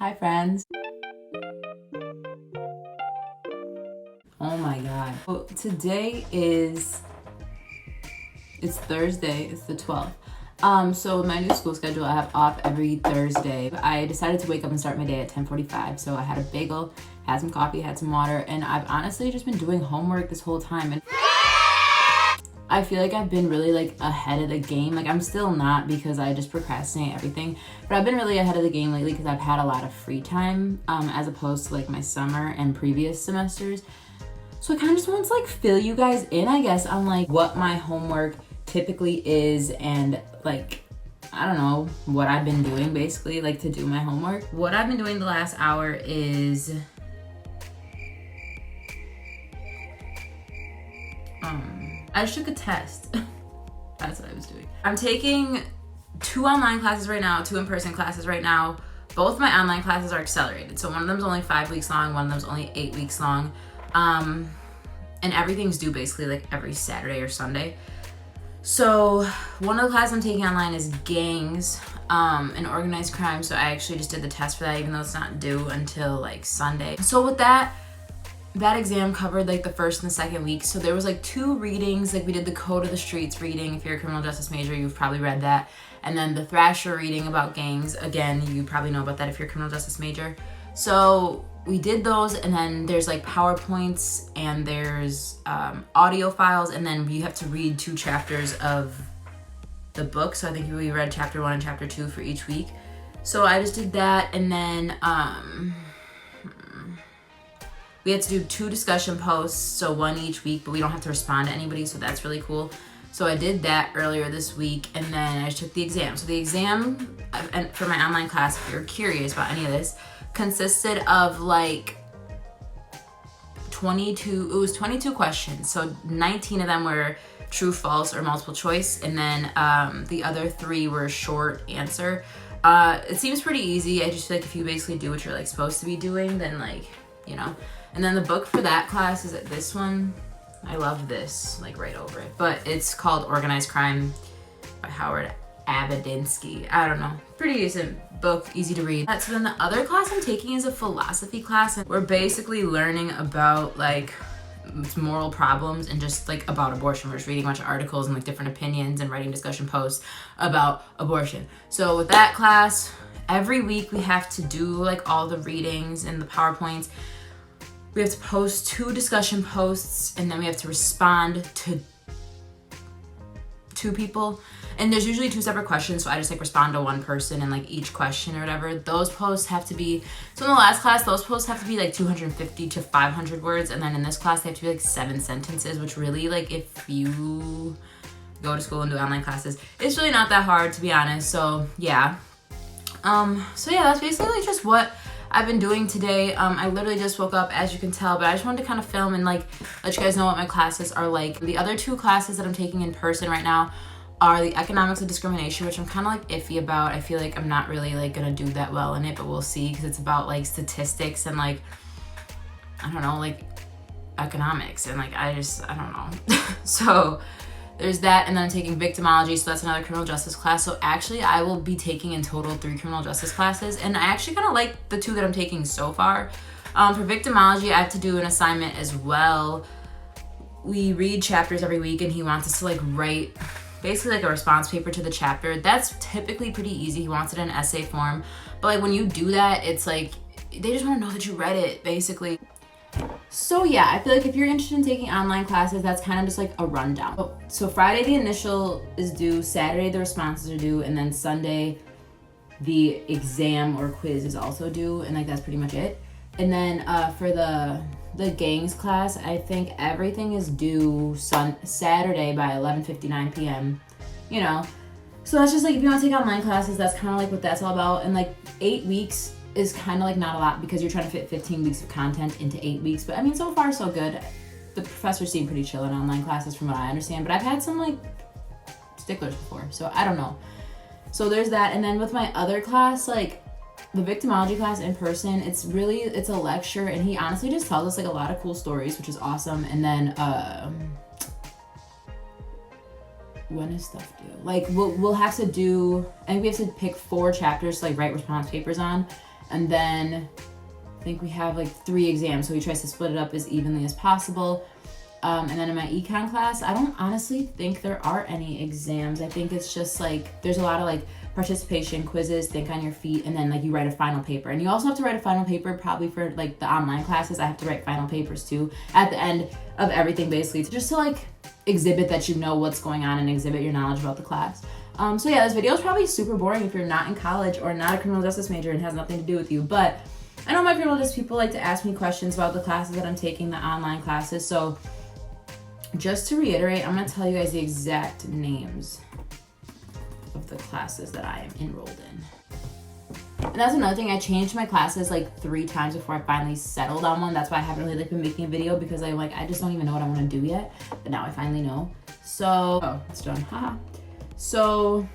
Hi friends. Oh my god. So today it's Thursday, it's the 12th. So my new school schedule, I have off every Thursday. I decided to wake up and start my day at 10:45. So I had a bagel, had some coffee, had some water, and I've honestly just been doing homework this whole time. And I feel like I've been really like ahead of the game. Like I'm still not because I just procrastinate everything, but I've been really ahead of the game lately because I've had a lot of free time as opposed to like my summer and previous semesters. So I kind of just want to like fill you guys in, I guess, on like what my homework typically is and like, I don't know, what I've been doing basically like to do my homework. What I've been doing the last hour is I just took a test. That's what I was doing. I'm taking 2 online classes right now, 2 in-person classes right now. Both my online classes are accelerated. So one of them's only 5 weeks long, one of them's only 8 weeks long. And everything's due basically like every Saturday or Sunday. So one of the classes I'm taking online is gangs and organized crime. So I actually just did the test for that even though it's not due until like Sunday. So with that exam covered like the first and the second week. So there was like 2 readings. Like we did the Code of the Streets reading. If you're a criminal justice major, you've probably read that. And then the Thrasher reading about gangs. Again, you probably know about that if you're a criminal justice major. So we did those, and then there's like PowerPoints and there's audio files, and then you have to read 2 chapters of the book. So I think we read chapter 1 and chapter 2 for each week. So I just did that, and then we had to do 2 discussion posts, so 1 each week, but we don't have to respond to anybody, so that's really cool. So I did that earlier this week, and then I just took the exam. So the exam for my online class, if you're curious about any of this, consisted of like 22 questions. So 19 of them were true, false, or multiple choice, and then the other 3 were short answer. It seems pretty easy. I just feel like if you basically do what you're like supposed to be doing, then like, you know. And then the book for that class is this one. I love this, like right over it. But it's called Organized Crime by Howard Abedinsky. I don't know. Pretty decent book, easy to read. So then the other class I'm taking is a philosophy class. And we're basically learning about like moral problems and just like about abortion. We're just reading a bunch of articles and like different opinions and writing discussion posts about abortion. So with that class, every week we have to do like all the readings and the PowerPoints. We have to post 2 discussion posts, and then we have to respond to 2 people. And there's usually 2 separate questions, so I just like respond to one person and like each question or whatever. Those posts have to be, so in the last class, those posts have to be like 250 to 500 words. And then in this class, they have to be like 7 sentences, which really like if you go to school and do online classes, it's really not that hard to be honest. So yeah. So yeah, that's basically like just what I've been doing today. I literally just woke up, as you can tell, but I just wanted to kind of film and like let you guys know what my classes are like. The other 2 classes that I'm taking in person right now are the Economics of Discrimination, which I'm kind of like iffy about. I feel like I'm not really like gonna do that well in it, but we'll see, because it's about like statistics and like, I don't know, like economics, and like I don't know. So there's that, and then I'm taking Victimology, so that's another criminal justice class. So actually I will be taking in total 3 criminal justice classes, and I actually kind of like the 2 that I'm taking so far. For Victimology, I have to do an assignment as well. We read chapters every week, and he wants us to like write basically like a response paper to the chapter. That's typically pretty easy. He wants it in essay form, but like when you do that, it's like they just want to know that you read it basically. So yeah, I feel like if you're interested in taking online classes, that's kind of just like a rundown. So Friday the initial is due, Saturday the responses are due, and then Sunday the exam or quiz is also due, and like that's pretty much it. And then for the gangs class, I think everything is due Saturday by 11:59 p.m. You know, so that's just like if you want to take online classes, that's kind of like what that's all about. And like 8 weeks is kind of like not a lot because you're trying to fit 15 weeks of content into 8 weeks. But I mean, so far so good. The professors seem pretty chill in online classes from what I understand, but I've had some like sticklers before, so I don't know. So there's that. And then with my other class, like the Victimology class in person, it's a lecture, and he honestly just tells us like a lot of cool stories, which is awesome. And then when is stuff due? Like we'll have to do, I think we have to pick 4 chapters to like write response papers on. And then I think we have like 3 exams, so he tries to split it up as evenly as possible. And then in my econ class, I don't honestly think there are any exams. I think it's just like, there's a lot of like participation quizzes, think on your feet, and then like you write a final paper. And you also have to write a final paper probably for like the online classes. I have to write final papers too at the end of everything, basically, just to like exhibit that you know what's going on and exhibit your knowledge about the class. So yeah, this video is probably super boring if you're not in college or not a criminal justice major and has nothing to do with you, but I know my criminal justice people like to ask me questions about the classes that I'm taking, the online classes. So just to reiterate, I'm going to tell you guys the exact names of the classes that I am enrolled in. And that's another thing, I changed my classes like 3 times before I finally settled on one. That's why I haven't really like been making a video, because I'm like, I just don't even know what I want to do yet. But now I finally know. So, oh, it's done, haha. So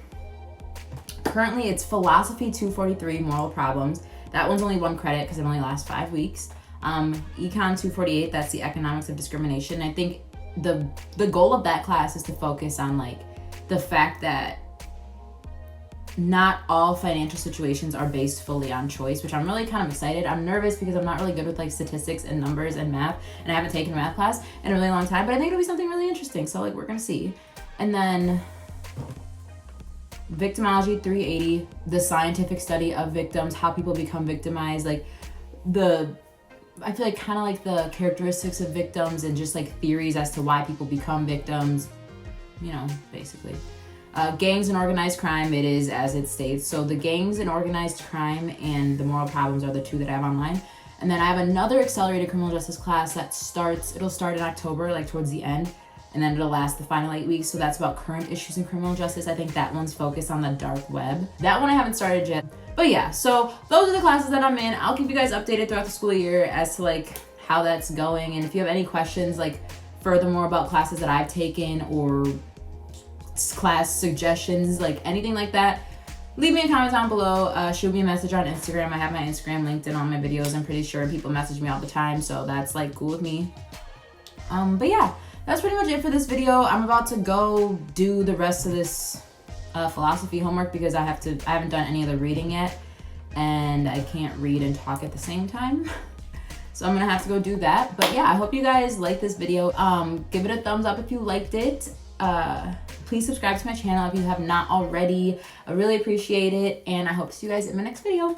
currently it's Philosophy 243, Moral Problems. That one's only 1 credit because it only lasts 5 weeks. Econ 248, that's the Economics of Discrimination. I think the goal of that class is to focus on like the fact that not all financial situations are based fully on choice, which I'm really kind of excited. I'm nervous because I'm not really good with like statistics and numbers and math, and I haven't taken a math class in a really long time, but I think it'll be something really interesting. So like, we're gonna see. And then Victimology 380, the scientific study of victims, how people become victimized, like I feel like kind of like the characteristics of victims and just like theories as to why people become victims, you know, basically. Gangs and organized crime, it is as it states. So the gangs and organized crime and the moral problems are the 2 that I have online. And then I have another accelerated criminal justice class that it'll start in October, like towards the end, and then it'll last the final 8 weeks. So that's about current issues in criminal justice. I think that one's focused on the dark web. That one I haven't started yet. But yeah, so those are the classes that I'm in. I'll keep you guys updated throughout the school year as to like how that's going. And if you have any questions, like furthermore about classes that I've taken or class suggestions, like anything like that, leave me a comment down below. Shoot me a message on Instagram. I have my Instagram linked in all my videos. I'm pretty sure people message me all the time, so that's like cool with me. But yeah, that's pretty much it for this video. I'm about to go do the rest of this philosophy homework because I haven't done any of the reading yet, and I can't read and talk at the same time. So I'm gonna have to go do that. But yeah, I hope you guys liked this video. Give it a thumbs up if you liked it. Please subscribe to my channel if you have not already. I really appreciate it, and I hope to see you guys in my next video.